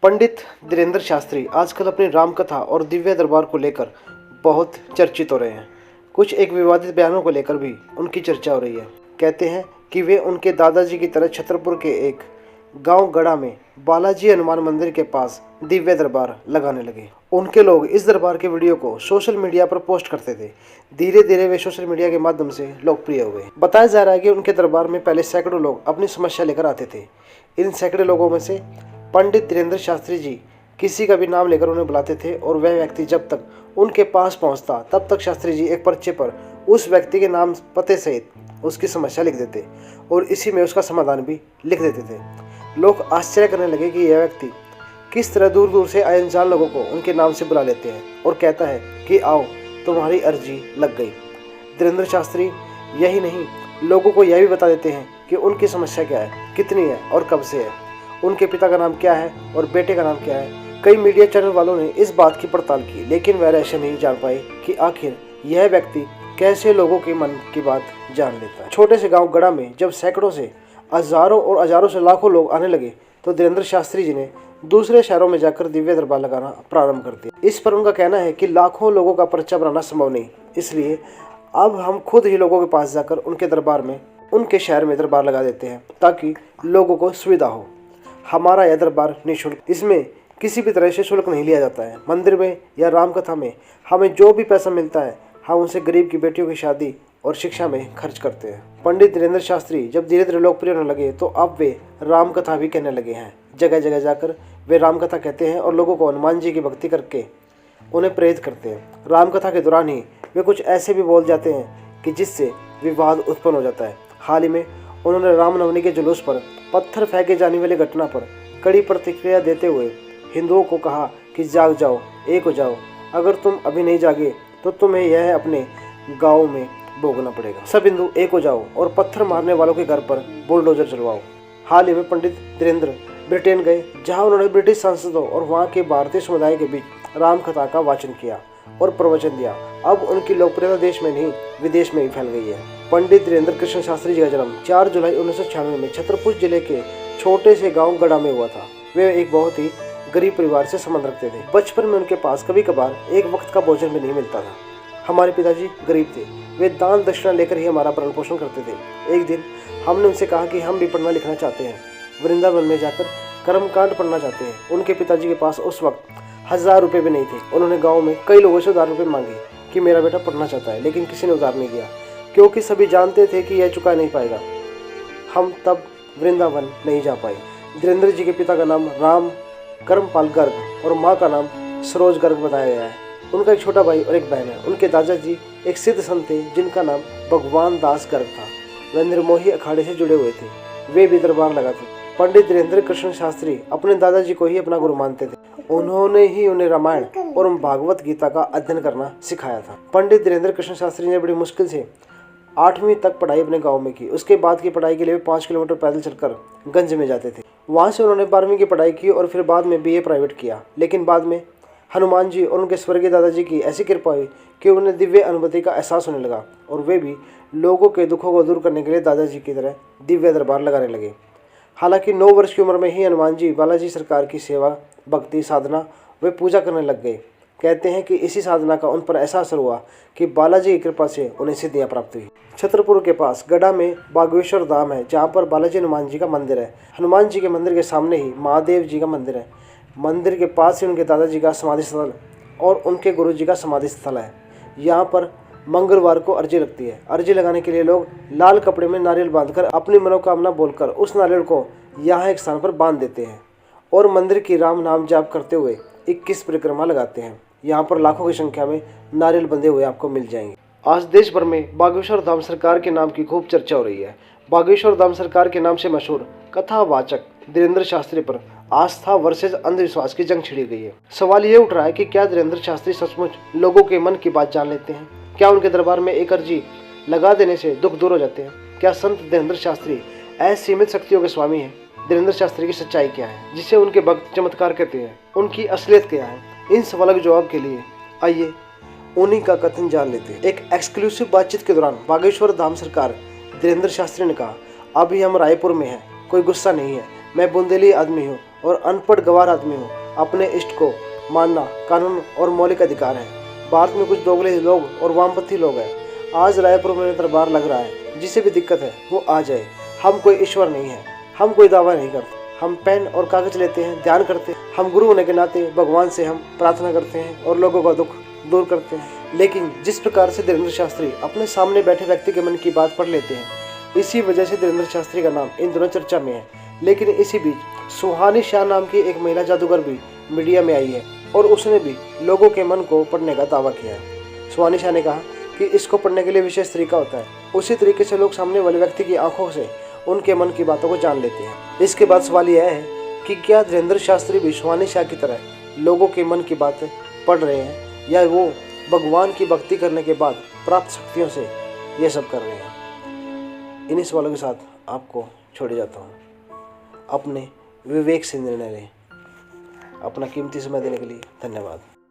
पंडित धीरेन्द्र शास्त्री आजकल अपनी रामकथा और दिव्य दरबार को लेकर बहुत चर्चित हो रहे हैं। कुछ एक विवादित बयानों को लेकर भी उनकी चर्चा हो रही है। कहते हैं कि वे उनके दादाजी की तरह छतरपुर के एक गांव गढ़ा में बालाजी हनुमान मंदिर के पास दिव्य दरबार लगाने लगे। उनके लोग इस दरबार के वीडियो को सोशल मीडिया पर पोस्ट करते थे। धीरे धीरे वे सोशल मीडिया के माध्यम से लोकप्रिय हुए। बताया जा रहा है कि उनके दरबार में पहले सैकड़ों लोग अपनी समस्या लेकर आते थे। इन सैकड़े लोगों में से पंडित धीरेन्द्र शास्त्री जी किसी का भी नाम लेकर उन्हें बुलाते थे और वह व्यक्ति जब तक उनके पास पहुंचता तब तक शास्त्री जी एक पर्चे पर उस व्यक्ति के नाम पते सहित उसकी समस्या लिख देते और इसी में उसका समाधान भी लिख देते थे। लोग आश्चर्य करने लगे कि यह व्यक्ति किस तरह दूर दूर से अनजान लोगों को उनके नाम से बुला लेते हैं और कहता है कि आओ तुम्हारी अर्जी लग गई। धीरेन्द्र शास्त्री यही नहीं, लोगों को यह भी बता देते हैं कि उनकी समस्या क्या है, कितनी है और कब से है, उनके पिता का नाम क्या है और बेटे का नाम क्या है। कई मीडिया चैनल वालों ने इस बात की पड़ताल की, लेकिन वह ऐसे नहीं जान पाए कि आखिर यह व्यक्ति कैसे लोगों के मन की बात जान लेता है। छोटे से गांव गढ़ा में जब सैकड़ों से हजारों और हजारों से लाखों लोग आने लगे तो धीरेन्द्र शास्त्री जी ने दूसरे शहरों में जाकर दिव्य दरबार लगाना प्रारंभ कर दिया। इस पर उनका कहना है कि लाखों लोगों का पर्चा बनाना संभव नहीं, इसलिए अब हम खुद ही लोगों के पास जाकर उनके दरबार में, उनके शहर में दरबार लगा देते हैं ताकि लोगों को सुविधा हो। हमारा यह दरबार निःशुल्क, इसमें किसी भी तरह से शुल्क नहीं लिया जाता है। मंदिर में या रामकथा में हमें जो भी पैसा मिलता है हम उसे गरीब की बेटियों की शादी और शिक्षा में खर्च करते हैं। पंडित धीरेन्द्र शास्त्री जब धीरे धीरे लोकप्रिय होने लगे तो अब वे रामकथा भी कहने लगे हैं। जगह जगह जाकर वे रामकथा कहते हैं और लोगों को हनुमान जी की भक्ति करके उन्हें प्रेरित करते हैं। रामकथा के दौरान ही वे कुछ ऐसे भी बोल जाते हैं कि जिससे विवाद उत्पन्न हो जाता है। हाल ही में उन्होंने रामनवमी के जुलूस पर पत्थर फेंके जाने वाली घटना पर कड़ी प्रतिक्रिया देते हुए हिंदुओं को कहा कि जाग जाओ, एक हो जाओ, अगर तुम अभी नहीं जागे तो तुम्हें यह अपने गाँव में भोगना पड़ेगा। सब हिंदू एक हो जाओ और पत्थर मारने वालों के घर पर बुलडोजर चलवाओ। हाल ही में पंडित धीरेन्द्र ब्रिटेन गए, जहां उन्होंने ब्रिटिश सांसदों और वहां के भारतीय समुदाय के बीच रामकथा का वाचन किया और प्रवचन दिया। अब उनकी लोकप्रियता देश में नहीं विदेश में भी फैल गई है। पंडित धीरेन्द्र कृष्ण शास्त्री जी का जन्म 4 जुलाई 1996 में छतरपुर जिले के छोटे से गांव गढ़ा में हुआ था। वे एक बहुत ही गरीब परिवार से संबंध रखते थे। बचपन में उनके पास कभी कभार एक वक्त का भोजन भी नहीं मिलता था। हमारे पिताजी गरीब थे, वे दान दक्षिणा लेकर ही हमारा भरण पोषण करते थे। एक दिन हमने उनसे कहा कि हम भी पढ़ना लिखना चाहते हैं, वृंदावन में जाकर कर्मकांड पढ़ना चाहते हैं। उनके पिताजी के पास उस वक्त 1000 रुपये भी नहीं थे। उन्होंने गाँव में कई लोगों से उधार रुपये मांगे कि मेरा बेटा पढ़ना चाहता है, लेकिन किसी ने उधार नहीं दिया क्योंकि सभी जानते थे कि यह चुका नहीं पाएगा। हम तब वृंदावन नहीं जा पाए। धीरेन्द्र जी के पिता का नाम राम कर्मपाल गर्ग और माँ का नाम सरोज गर्ग बताया गया है। उनका एक छोटा भाई और एक बहन है। उनके दादाजी एक सिद्ध संत थे जिनका नाम भगवान दास गर्ग था। वे निर्मोही अखाड़े से जुड़े हुए थे, वे भी दरबार लगाते। पंडित धीरेन्द्र कृष्ण शास्त्री अपने दादाजी को ही अपना गुरु मानते थे। उन्होंने ही उन्हें रामायण और भागवत गीता का अध्ययन करना सिखाया था। पंडित धीरेन्द्र कृष्ण शास्त्री ने बड़ी मुश्किल से 8वीं तक पढ़ाई अपने गांव में की। उसके बाद की पढ़ाई के लिए 5 किलोमीटर पैदल चलकर गंज में जाते थे। वहां से उन्होंने 12वीं की पढ़ाई की और फिर बाद में बीए प्राइवेट किया। लेकिन बाद में हनुमान जी और उनके स्वर्गीय दादाजी की ऐसी कृपा हुई कि उन्हें दिव्य अनुभूति का एहसास होने लगा और वे भी लोगों के दुखों को दूर करने के लिए दादाजी की तरह दिव्य दरबार लगाने लगे। हालांकि 9 वर्ष की उम्र में ही हनुमान जी बालाजी सरकार की सेवा, भक्ति, साधना वे पूजा करने लग गए। कहते हैं कि इसी साधना का उन पर ऐसा असर हुआ कि बालाजी की कृपा से उन्हें सिद्धियां प्राप्त हुई। छतरपुर के पास गढ़ा में बागेश्वर धाम है, जहाँ पर बालाजी हनुमान जी का मंदिर है। हनुमान जी के मंदिर के सामने ही महादेव जी का मंदिर है। मंदिर के पास ही उनके दादाजी का समाधि स्थल और उनके गुरु जी का समाधि स्थल है। यहाँ पर मंगलवार को अर्जी लगती है। अर्जी लगाने के लिए लोग लाल कपड़े में नारियल बांधकर अपनी मनोकामना बोलकर उस नारियल को यहाँ एक स्थान पर बांध देते हैं और मंदिर की राम नाम जाप करते हुए 21 परिक्रमा लगाते हैं। यहाँ पर लाखों की संख्या में नारियल बंधे हुए आपको मिल जाएंगे। आज देश भर में बागेश्वर धाम सरकार के नाम की खूब चर्चा हो रही है। बागेश्वर धाम सरकार के नाम से मशहूर कथावाचक धीरेन्द्र शास्त्री पर आस्था वर्सेस अंधविश्वास की जंग छिड़ी गई है। सवाल ये उठ रहा है कि क्या धीरेन्द्र शास्त्री सचमुच लोगों के मन की बात जान लेते हैं? क्या उनके दरबार में एक अर्जी लगा देने से दुख दूर हो जाते हैं? क्या संत धीरेन्द्र शास्त्री असीमित शक्तियों के स्वामी हैं? धीरेन्द्र शास्त्री की सच्चाई क्या है जिसे उनके भक्त चमत्कार कहते हैं? उनकी असलियत क्या है? इन सवालों के जवाब के लिए आइए उन्हीं का कथन जान लेते हैं। एक एक्सक्लूसिव बातचीत के दौरान बागेश्वर धाम सरकार धीरेन्द्र शास्त्री ने कहा, अभी हम रायपुर में हैं, कोई गुस्सा नहीं है, मैं बुंदेली आदमी हूँ और अनपढ़ गवार आदमी हो, अपने इष्ट को मानना कानून और मौलिक अधिकार है। भारत में कुछ दोगले लोग और वामपंथी लोग हैं। आज रायपुर में दरबार लग रहा है, जिसे भी दिक्कत है वो आ जाए। हम कोई ईश्वर नहीं है, हम कोई दावा नहीं करते। हम पेन और कागज लेते हैं, ध्यान करते हैं। हम गुरु होने के नाते भगवान से हम प्रार्थना करते हैं और लोगों का दुख दूर करते हैं। लेकिन जिस प्रकार से धीरेन्द्र शास्त्री अपने सामने बैठे व्यक्ति के मन की बात पढ़ लेते हैं, इसी वजह से धीरेन्द्र शास्त्री का नाम इन दिनों चर्चा में है। लेकिन इसी बीच सुहानी शाह नाम की एक महिला जादूगर भी मीडिया में आई है और उसने भी लोगों के मन को पढ़ने का दावा किया है। सुहानी शाह ने कहा कि इसको पढ़ने के लिए विशेष तरीका होता है। उसी तरीके से लोग सामने वाले व्यक्ति की आंखों से उनके मन की बातों को जान लेते हैं। इसके बाद सवाल यह है कि क्या धीरेन्द्र शास्त्री भी सुहानी शाह की तरह लोगों के मन की बातें पढ़ रहे हैं, या वो भगवान की भक्ति करने के बाद प्राप्त शक्तियों से ये सब कर रहे हैं? इन्हीं सवालों के साथ आपको छोड़ जाता हूँ। अपने विवेक से निर्णय लें। अपना कीमती समय देने के लिए धन्यवाद।